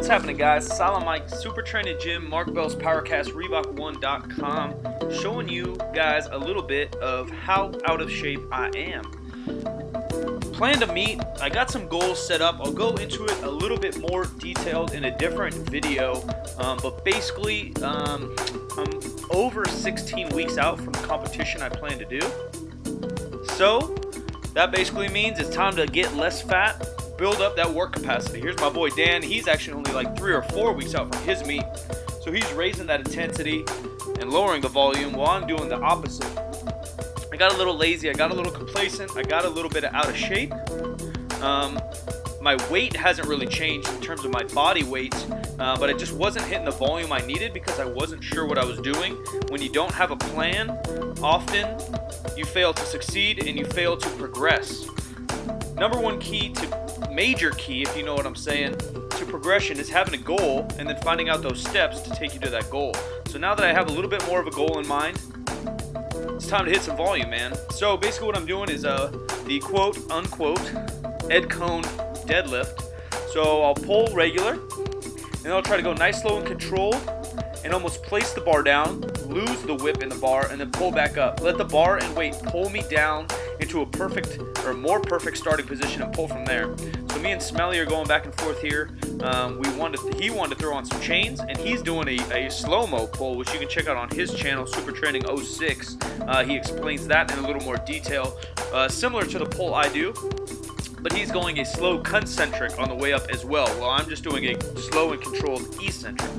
What's happening, guys? Silent Mike, Super Training Gym, Mark Bell's Powercast, Reebok1.com, showing you guys a little bit of how out of shape I am. Plan to meet. I got some goals set up. I'll go into it a little bit more detailed in a different video, but basically, I'm over 16 weeks out from the competition I plan to do. So that basically means it's time to get less fat, build up that work capacity. Here's my boy Dan. He's actually only like 3 or 4 weeks out from his meet, so he's raising that intensity and lowering the volume while I'm doing the opposite. I got a little lazy, I got a little complacent, I got a little bit out of shape. My weight hasn't really changed in terms of my body weight, but it just wasn't hitting the volume I needed because I wasn't sure what I was doing. When you don't have a plan, often you fail to succeed and you fail to progress. Number one key major key, if you know what I'm saying, to progression is having a goal and then finding out those steps to take you to that goal. So now that I have a little bit more of a goal in mind, it's time to hit some volume, man. So basically what I'm doing is the quote unquote Ed Cone deadlift. So I'll pull regular and I'll try to go nice, slow, and controlled and almost place the bar down, lose the whip in the bar, and then pull back up. Let the bar and weight pull me down into a perfect or more perfect starting position and pull from there. So me and Smelly are going back and forth here. He wanted to throw on some chains, and he's doing a slow-mo pull, which you can check out on his channel, Super Training 06. He explains that in a little more detail, similar to the pull I do, but he's going a slow concentric on the way up as well, while I'm just doing a slow and controlled eccentric.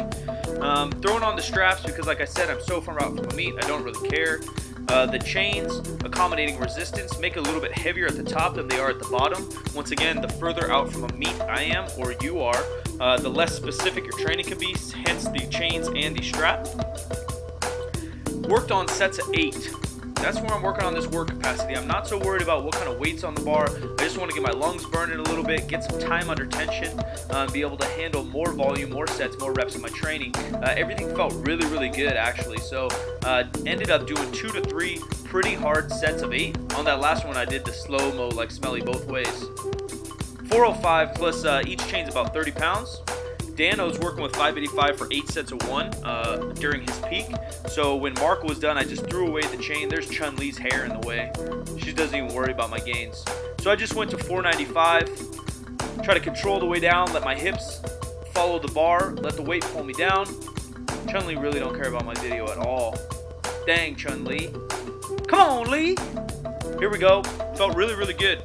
Throwing on the straps because, like I said, I'm so far out from a meet, I don't really care. The chains, accommodating resistance, make it a little bit heavier at the top than they are at the bottom. Once again, the further out from a meet I am, or you are, the less specific your training can be, hence the chains and the strap. Worked on sets of 8. That's where I'm working on this work capacity. I'm not so worried about what kind of weight's on the bar. I just want to get my lungs burning a little bit, get some time under tension, be able to handle more volume, more sets, more reps in my training. Everything felt really, really good, actually. So ended up doing 2 to 3 pretty hard sets of 8. On that last one, I did the slow-mo like Smelly both ways. 405 plus each chain's about 30 pounds. Dan was working with 585 for 8 sets of 1 during his peak. So when Mark was done, I just threw away the chain. There's Chun-Li's hair in the way. She doesn't even worry about my gains. So I just went to 495, try to control the way down, let my hips follow the bar, let the weight pull me down. Chun-Li really don't care about my video at all. Dang, Chun-Li. Come on, Lee. Here we go. Felt really, really good.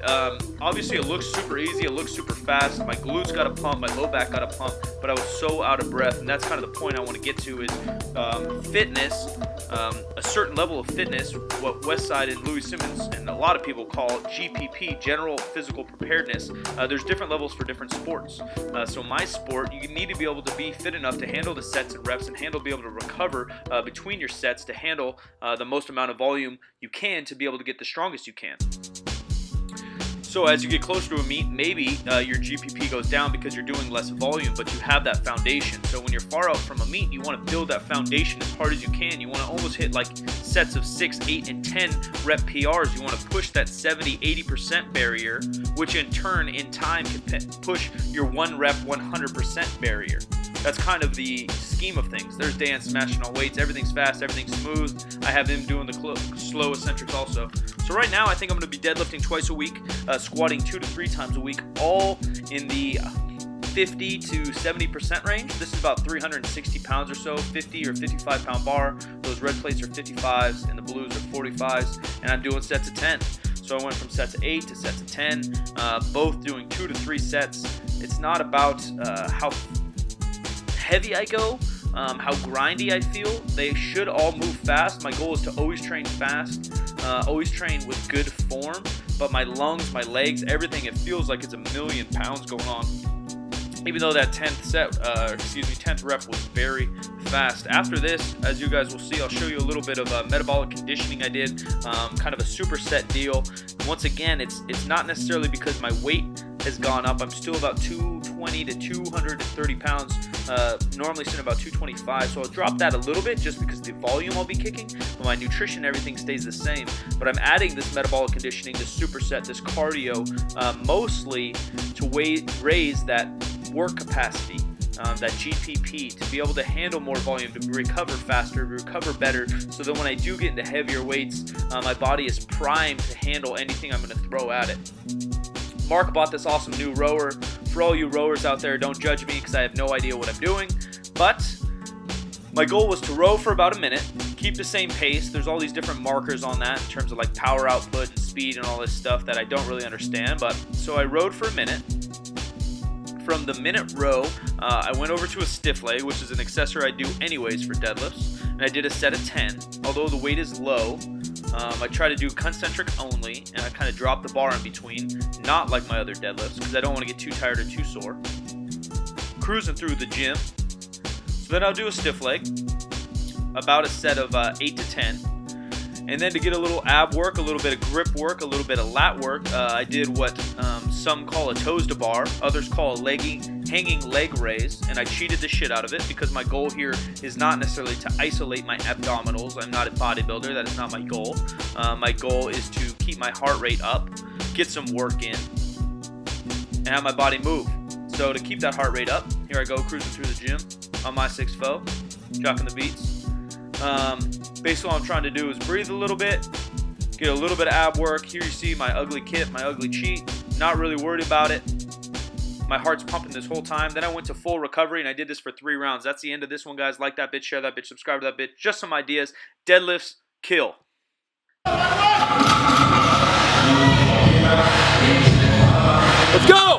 Obviously, it looks super easy. It looks super fast. My glutes got a pump. My low back got a pump. But I was so out of breath. And that's kind of the point I want to get to is fitness, a certain level of fitness, what Westside and Louis Simmons and a lot of people call GPP, General Physical Preparedness. There's different levels for different sports. So my sport, you need to be able to be fit enough to handle the sets and reps and be able to recover between your sets to handle the most amount of volume you can to be able to get the strongest you can. So as you get closer to a meet, maybe your GPP goes down because you're doing less volume, but you have that foundation. So when you're far out from a meet, you want to build that foundation as hard as you can. You want to almost hit like sets of 6, 8, and 10 rep PRs. You want to push that 70, 80% barrier, which in turn, in time, can push your 1 rep 100% barrier. That's kind of the scheme of things. There's Dan smashing on weights. Everything's fast. Everything's smooth. I have him doing the slow eccentrics also. So right now, I think I'm going to be deadlifting twice a week, squatting 2 to 3 times a week, all in the 50 to 70% range. This is about 360 pounds or so, 50 or 55 pound bar. Those red plates are 55s and the blues are 45s, and I'm doing sets of 10. So I went from sets of 8 to sets of 10, both doing 2 to 3 sets. It's not about how heavy I go, how grindy I feel. They should all move fast. My goal is to always train fast, always train with good form, but my lungs, my legs, everything, it feels like it's a million pounds going on. Even though that 10th rep was very fast. After this, as you guys will see, I'll show you a little bit of metabolic conditioning I did, kind of a superset deal. Once again, it's not necessarily because my weight has gone up. I'm still about 220 to 230 pounds, normally sitting about 225, so I'll drop that a little bit just because the volume I'll be kicking, but my nutrition, everything stays the same. But I'm adding this metabolic conditioning, this superset, this cardio, mostly to raise that work capacity. that GPP, to be able to handle more volume, to recover faster, to recover better, so that when I do get into heavier weights, my body is primed to handle anything I'm going to throw at it. Mark bought this awesome new rower. For all you rowers out there, don't judge me because I have no idea what I'm doing, but my goal was to row for about a minute, keep the same pace. There's all these different markers on that in terms of like power output and speed and all this stuff that I don't really understand. But so I rowed for a minute. From the minute row, I went over to a stiff leg, which is an accessory I do anyways for deadlifts, and I did a set of 10. Although the weight is low, I try to do concentric only, and I kind of drop the bar in between, not like my other deadlifts, because I don't want to get too tired or too sore. Cruising through the gym. So then I'll do a stiff leg, about a set of 8 to 10. And then to get a little ab work, a little bit of grip work, a little bit of lat work, I did what some call a toes to bar, others call a hanging leg raise, and I cheated the shit out of it because my goal here is not necessarily to isolate my abdominals. I'm not a bodybuilder, that is not my goal. My goal is to keep my heart rate up, get some work in, and have my body move. So to keep that heart rate up, here I go cruising through the gym on my 6'4", jocking the beats. Basically all I'm trying to do is breathe a little bit, get a little bit of ab work. Here you see my ugly kip, my ugly cheat. Not really worried about it. My heart's pumping this whole time. Then I went to full recovery and I did this for 3 rounds. That's the end of this one, guys. Like that bitch, share that bitch, subscribe to that bitch. Just some ideas. Deadlifts kill. Let's go!